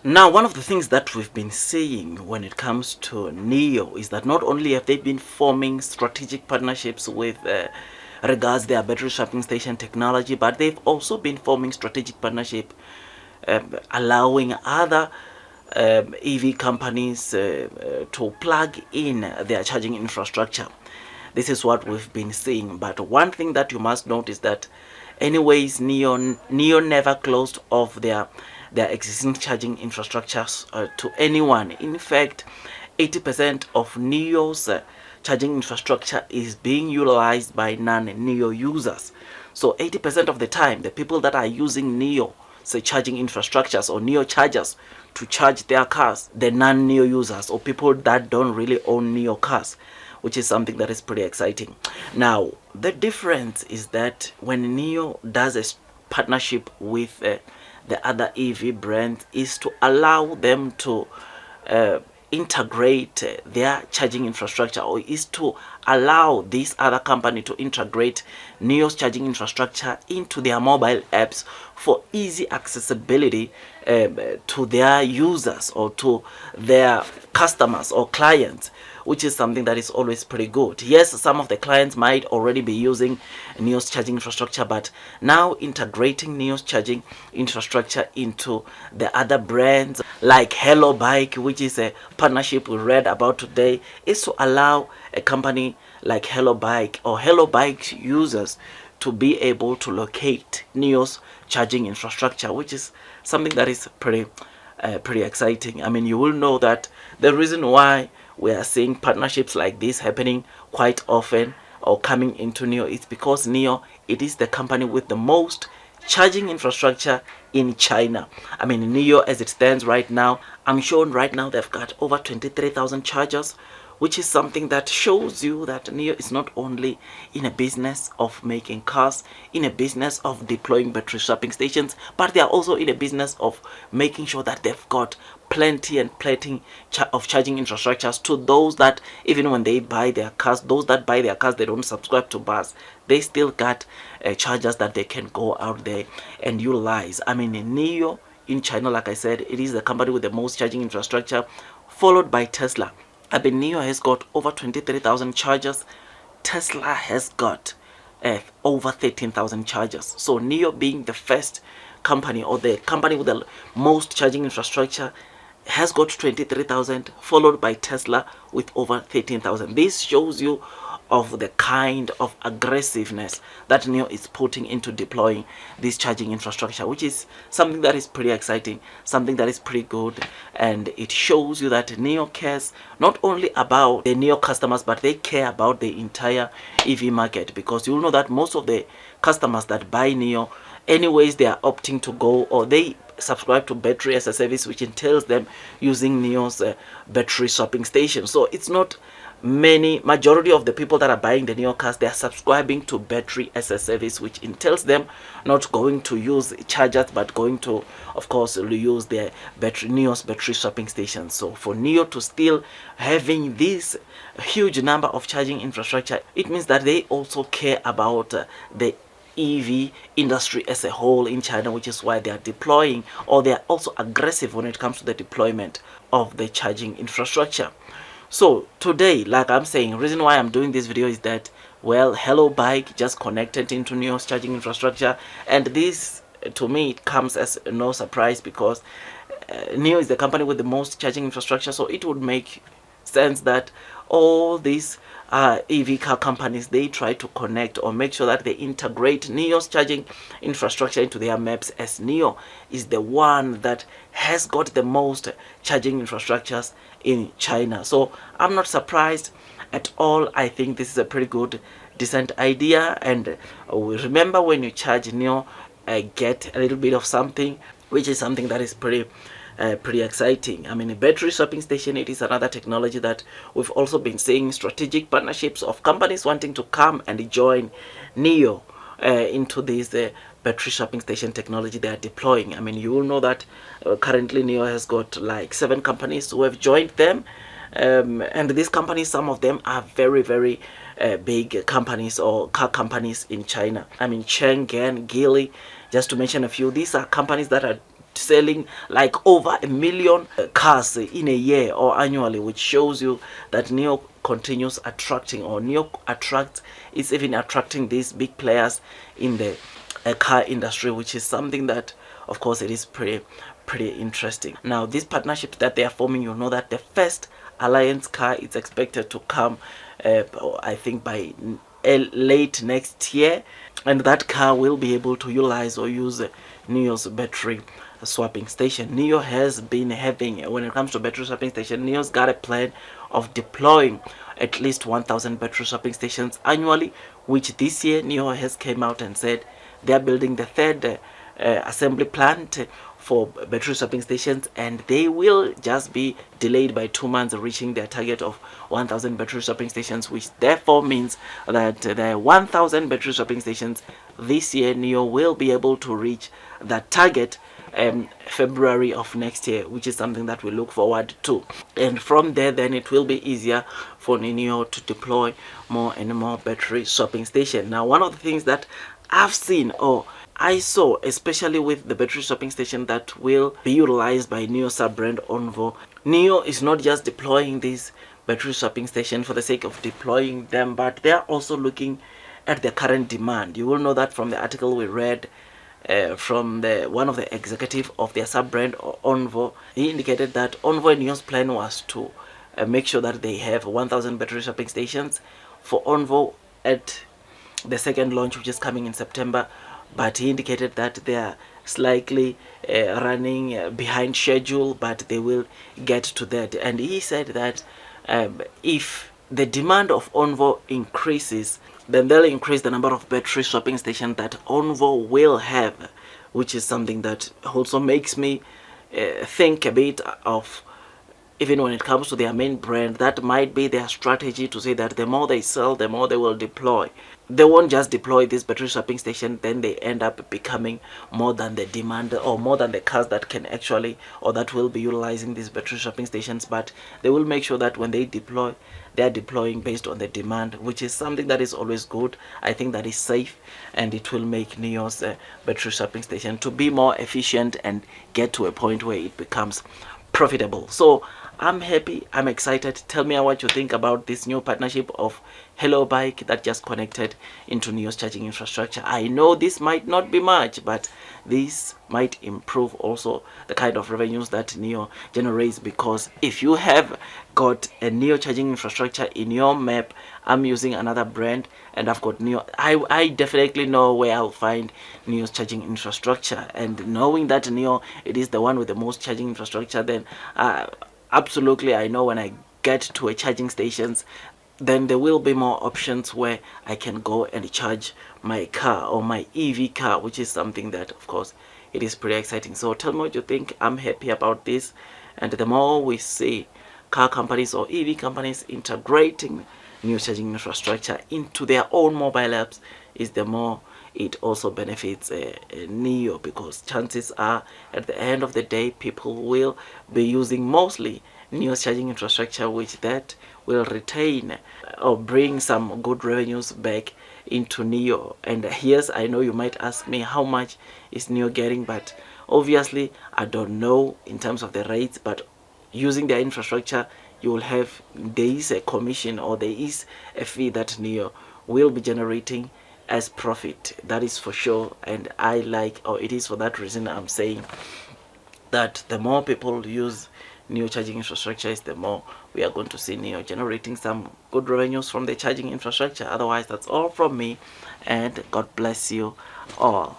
Now, one of the things that we've been seeing when it comes to NEO is that not only have they been forming strategic partnerships with regards their battery swapping station technology, but they've also been forming strategic partnership allowing other EV companies to plug in their charging infrastructure. This is what we've been seeing. But one thing that you must note is that anyways, NEO never closed off their existing charging infrastructures to anyone. In fact, 80% of NEO's charging infrastructure is being utilized by non-NEO users. So 80% of the time, the people that are using NEO, say charging infrastructures or NEO chargers to charge their cars, the non-NEO users or people that don't really own NEO cars, which is something that is pretty exciting. Now, the difference is that when NEO does a partnership with the other EV brands is to allow them to integrate their charging infrastructure, or is to allow this other company to integrate NEO's charging infrastructure into their mobile apps for easy accessibility to their users or to their customers or clients, which is something that is always pretty good. Yes, some of the clients might already be using NEO's charging infrastructure, but now integrating NEO's charging infrastructure into the other brands like Hellobike, which is a partnership we read about today, is to allow a company like Hellobike or Hellobike users to be able to locate NEO's charging infrastructure, which is something that is pretty exciting. I mean, you will know that the reason why we are seeing partnerships like this happening quite often or coming into NEO is because NEO, it is the company with the most charging infrastructure in China. I mean, NEO as it stands right now, I'm shown right now they've got over 23,000 chargers, which is something that shows you that NEO is not only in a business of making cars, in a business of deploying battery swapping stations, but they are also in a business of making sure that they've got plenty of charging infrastructures to those that, even when they buy their cars, those that buy their cars, they don't subscribe to bus, they still got chargers that they can go out there and utilize. I mean, in NEO in China, like I said, it is the company with the most charging infrastructure, followed by Tesla. I mean, NEO has got over 23,000 chargers. Tesla has got over 13,000 chargers. So NEO being the first company or the company with the most charging infrastructure has got 23,000, followed by Tesla with over 13,000. This shows you of the kind of aggressiveness that NEO is putting into deploying this charging infrastructure, which is something that is pretty exciting, something that is pretty good, and it shows you that NEO cares not only about the NEO customers, but they care about the entire EV market, because you'll know that most of the customers that buy NEO, anyways, they are opting to go, or they subscribe to battery as a service, which entails them using NEO's battery swapping station. So it's not majority of the people that are buying the NEO cars, they are subscribing to battery as a service, which entails them not going to use chargers, but going to, of course, use their NEO's battery swapping stations. So for NEO to still having this huge number of charging infrastructure, it means that they also care about the EV industry as a whole in China, which is why they are deploying, or they are also aggressive when it comes to the deployment of the charging infrastructure. So today, like I'm saying, reason why I'm doing this video is that, well, Hellobike just connected into NEO's charging infrastructure, and this to me it comes as no surprise, because NEO is the company with the most charging infrastructure, so it would make sense that all these EV car companies, they try to connect or make sure that they integrate NEO's charging infrastructure into their maps, as NEO is the one that has got the most charging infrastructures in China. So I'm not surprised at all. I think this is a pretty good, decent idea. And remember, when you charge NEO, get a little bit of something, which is something that is pretty exciting. I mean, a battery swapping station, it is another technology that we've also been seeing strategic partnerships of companies wanting to come and join NEO into this battery swapping station technology they are deploying. I mean, you will know that currently NEO has got like 7 companies who have joined them, and these companies, some of them are very, very big companies or car companies in China. I mean, Chang'an, Geely, just to mention a few. These are companies that are selling like over 1 million cars in a year or annually, which shows you that NIO continues attracting, or NIO attracts, is even attracting these big players in the car industry, which is something that, of course, it is pretty interesting. Now, these partnerships that they are forming, you know that the first alliance car is expected to come I think by late next year, and that car will be able to utilize or use NIO's battery swapping station. NIO has been having, when it comes to battery swapping station, NIO's got a plan of deploying at least 1,000 battery swapping stations annually, which this year NIO has came out and said they are building the third assembly plant for battery swapping stations, and they will just be delayed by 2 months reaching their target of 1,000 battery swapping stations, which therefore means that the 1,000 battery swapping stations this year, NIO will be able to reach that target February of next year, which is something that we look forward to. And from there, then it will be easier for NIO to deploy more and more battery swapping station. Now, one of the things that I've seen, or I saw, especially with the battery swapping station that will be utilized by NIO sub-brand Onvo, NIO is not just deploying these battery swapping station for the sake of deploying them, but they are also looking at the current demand. You will know that from the article we read from one of the executive of their sub-brand Onvo. He indicated that Onvo and NIO's plan was to make sure that they have 1,000 battery swapping stations for Onvo at the second launch, which is coming in September. But he indicated that they are slightly running behind schedule, but they will get to that. And he said that if the demand of Onvo increases, then they'll increase the number of battery swapping stations that Onvo will have, which is something that also makes me think a bit of, even when it comes to their main brand, that might be their strategy to say that the more they sell, the more they will deploy. They won't just deploy this battery swapping station, then they end up becoming more than the demand, or more than the cars that can actually, or that will be utilizing these battery swapping stations. But they will make sure that when they deploy, they are deploying based on the demand, which is something that is always good. I think that is safe, and it will make NIO's battery swapping station to be more efficient and get to a point where it becomes profitable. So I'm happy, I'm excited. Tell me what you think about this new partnership of Hellobike that just connected into NIO's charging infrastructure. I know this might not be much, but this might improve also the kind of revenues that NIO generates, because if you have got a NIO charging infrastructure in your map, I'm using another brand and I've got NIO, I definitely know where I'll find NIO's charging infrastructure. And knowing that NIO, it is the one with the most charging infrastructure, then absolutely I know when I get to a charging stations, then there will be more options where I can go and charge my car, or my EV car, which is something that, of course, it is pretty exciting. So tell me what you think. I'm happy about this, and the more we see car companies or EV companies integrating new charging infrastructure into their own mobile apps, is the more it also benefits NIO, because chances are at the end of the day people will be using mostly NIO's charging infrastructure, which that will retain or bring some good revenues back into NIO. And yes, I know you might ask me how much is NIO getting, but obviously I don't know in terms of the rates, but using their infrastructure, you will have, there is a commission, or there is a fee that NIO will be generating as profit. That is for sure. And I like, or it is for that reason I'm saying that the more people use NIO charging infrastructure, is the more we are going to see NIO generating some good revenues from the charging infrastructure. Otherwise, that's all from me, and God bless you all.